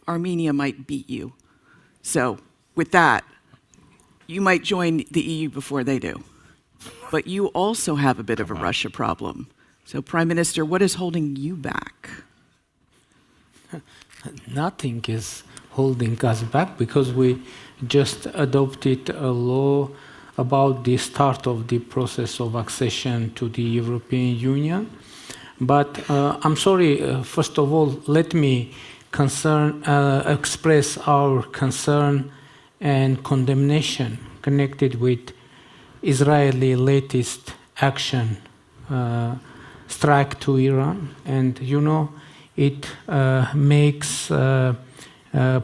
Armenia might beat you. So with that, you might join the EU before they do. But you also have a bit of a Russia problem. So Prime Minister, what is holding you back? Nothing is holding us back because we just adopted a law about the start of the process of accession to the European Union. But I'm sorry, first of all, let me express our concern and condemnation connected with Israeli latest action, strike to Iran. And you know, it makes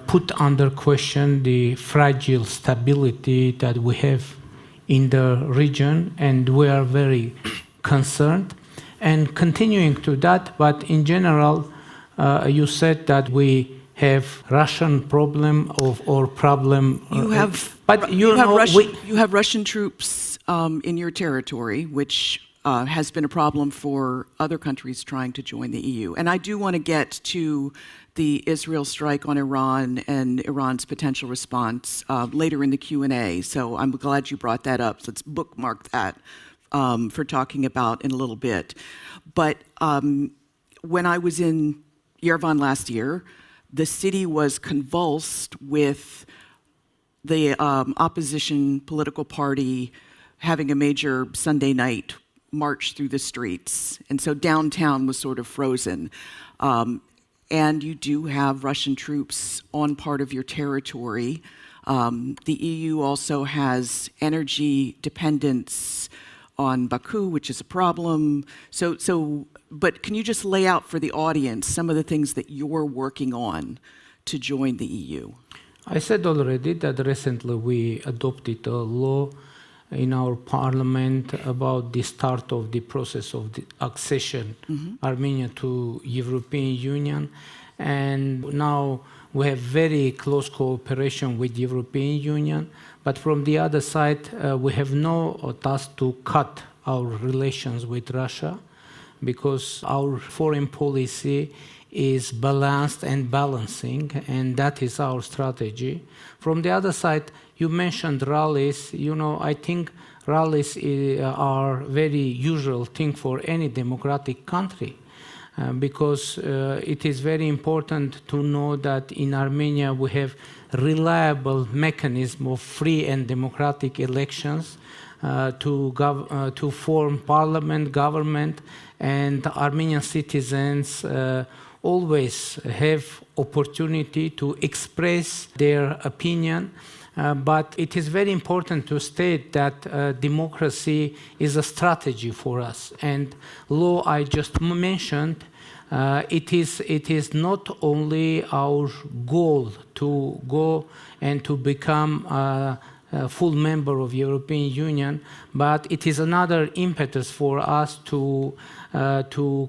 put under question the fragile stability that we have in the region, and we are very concerned. And continuing to that, but in general, you said that we have Russian problem or problem. You have, but you have Russian troops in your territory, which has been a problem for other countries trying to join the EU. And I do want to get to the Israel strike on Iran and Iran's potential response later in the Q&A. So I'm glad you brought that up. So let's bookmark that for talking about in a little bit. But when I was in Yerevan last year, the city was convulsed with the opposition political party having a major Sunday night march through the streets. And so downtown was sort of frozen. And you do have Russian troops on part of your territory. The EU also has energy dependence on Baku, which is a problem. But can you just lay out for the audience some of the things that you're working on to join the EU? I said already that recently we adopted a law in our parliament about the start of the process of the accession Armenia to European Union, and now we have very close cooperation with the European Union. But from the other side, we have no task to cut our relations with Russia, because our foreign policy is balanced and balancing, and that is our strategy. From the other side, you mentioned rallies. You know, I think rallies are very usual thing for any democratic country, because it is very important to know that in Armenia we have reliable mechanism of free and democratic elections to form parliament, government, and Armenian citizens always have opportunity to express their opinion. But it is very important to state that democracy is a strategy for us. And law I just mentioned, it is not only our goal to go and to become a full member of European Union, but it is another impetus for us to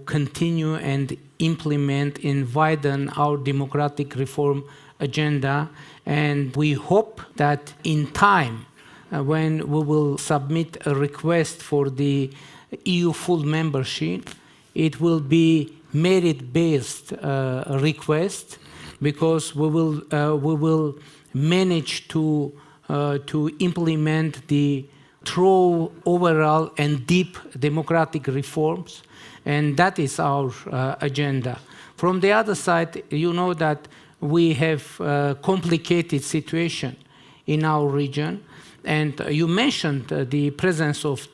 continue and implement and widen our democratic reform agenda. And we hope that in time, when we will submit a request for the EU full membership, it will be merit-based request, because we will manage to implement the true overall and deep democratic reforms, and that is our agenda. From the other side, you know that we have a complicated situation in our region, and you mentioned the presence of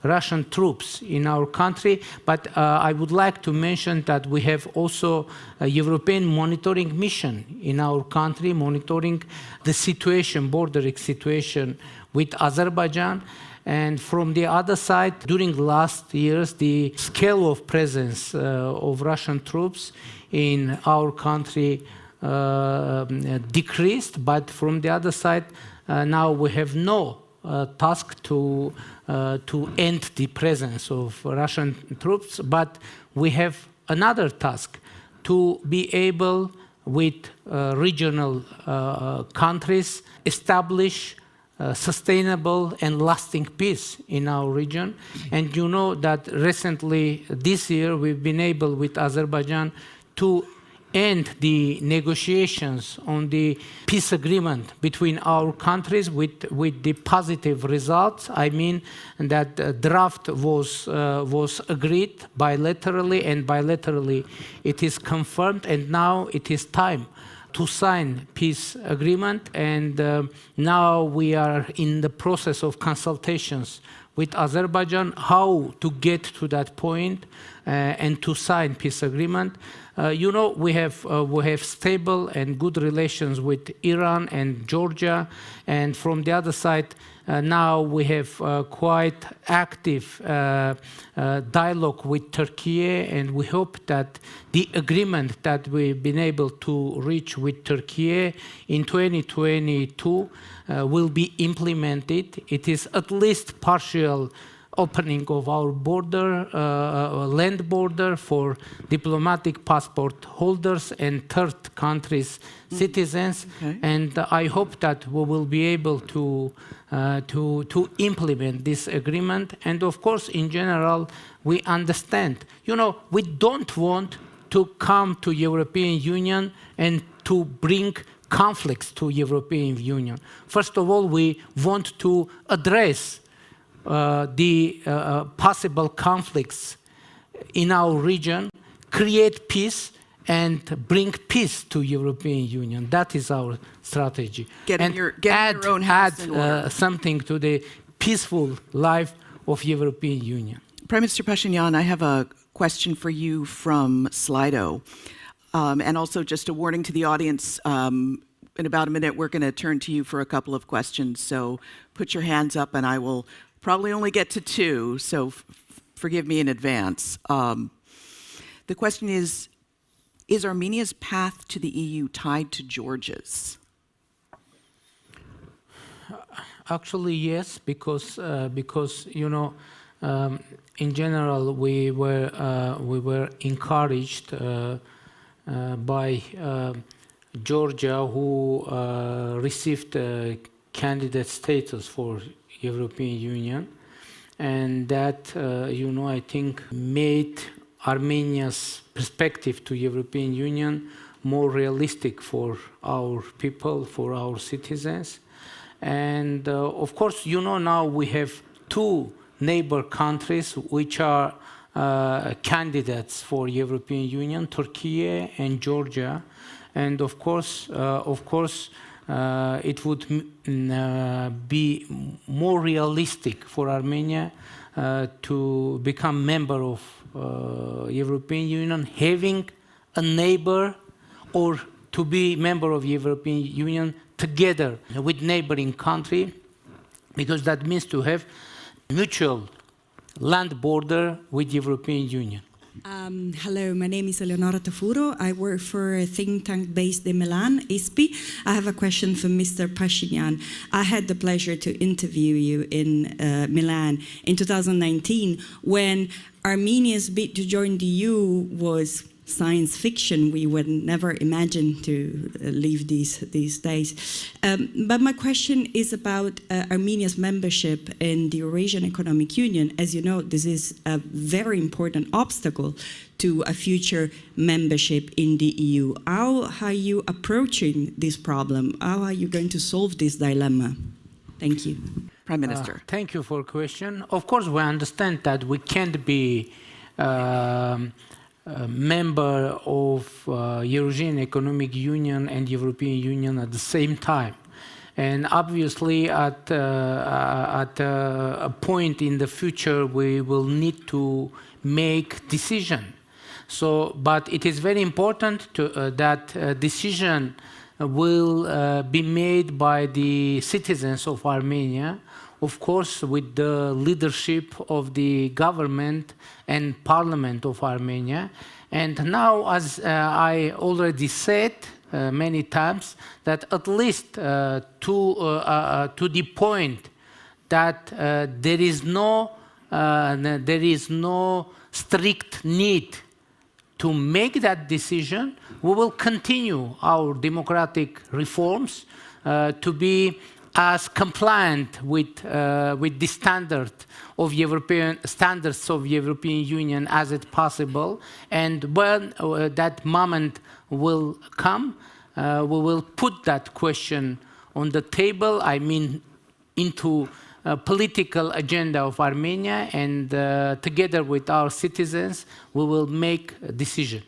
Russian troops in our country, but I would like to mention that we have also a European monitoring mission in our country, monitoring the situation, bordering situation with Azerbaijan. And from the other side, during the last years, the scale of presence of Russian troops in our country decreased, but from the other side, now we have no task to end the presence of Russian troops, but we have another task to be able, with regional countries, establish sustainable and lasting peace in our region. And you know that recently, this year, we've been able with Azerbaijan to end the negotiations on the peace agreement between our countries with the positive results. I mean that the draft was agreed bilaterally, and bilaterally it is confirmed, and now it is time to sign peace agreement. And now we are in the process of consultations with Azerbaijan how to get to that point and to sign peace agreement. You know, we have stable and good relations with Iran and Georgia, and from the other side, now we have quite active dialogue with Turkey, and we hope that the agreement that we've been able to reach with Turkey in 2022 will be implemented. It is at least partial opening of our border, land border for diplomatic passport holders and third countries' citizens. Okay. And I hope that we will be able to implement this agreement. And of course, in general, we understand. You know, we don't want to come to European Union and to bring conflicts to European Union. First of all, we want to address the possible conflicts in our region, create peace, and bring peace to European Union. That is our strategy. Getting your own house in order. Add something to the peaceful life of European Union. Prime Minister Pashinyan, I have a question for you from Slido. And also just a warning to the audience, in about a minute we're going to turn to you for a couple of questions. So put your hands up and I will probably only get to two, so forgive me in advance. The question is Armenia's path to the EU tied to Georgia's? Actually, yes, because you know, in general, we were encouraged by Georgia, who received candidate status for European Union, and that you know, I think made Armenia's perspective to European Union more realistic for our people, for our citizens. And of course, you know, now we have two neighbor countries which are candidates for European Union, Turkey and Georgia. And of course, it would be more realistic for Armenia to become member of European Union, having a neighbor, or to be member of European Union together with neighboring country, because that means to have mutual land border with European Union. Hello, my name is Eleonora Tafuro. I work for a think tank based in Milan, ISPI. I have a question for Mr. Pashinyan. I had the pleasure to interview you in Milan in 2019 when Armenia's bid to join the EU was science fiction. We would never imagine to live these days. But my question is about Armenia's membership in the Eurasian Economic Union. As you know, this is a very important obstacle to a future membership in the EU. How are you approaching this problem? How are you going to solve this dilemma? Thank you. Prime Minister. Thank you for the question. Of course, we understand that we can't be member of Eurasian Economic Union and European Union at the same time. And obviously, at a point in the future, we will need to make decision. So, but it is very important that decision will be made by the citizens of Armenia, of course, with the leadership of the government and parliament of Armenia. And now, as I already said many times, that at least to the point that there is no strict need to make that decision, we will continue our democratic reforms to be as compliant with the standards of European Union as it possible. And when that moment will come, we will put that question on the table, I mean, into a political agenda of Armenia, and together with our citizens, we will make a decision.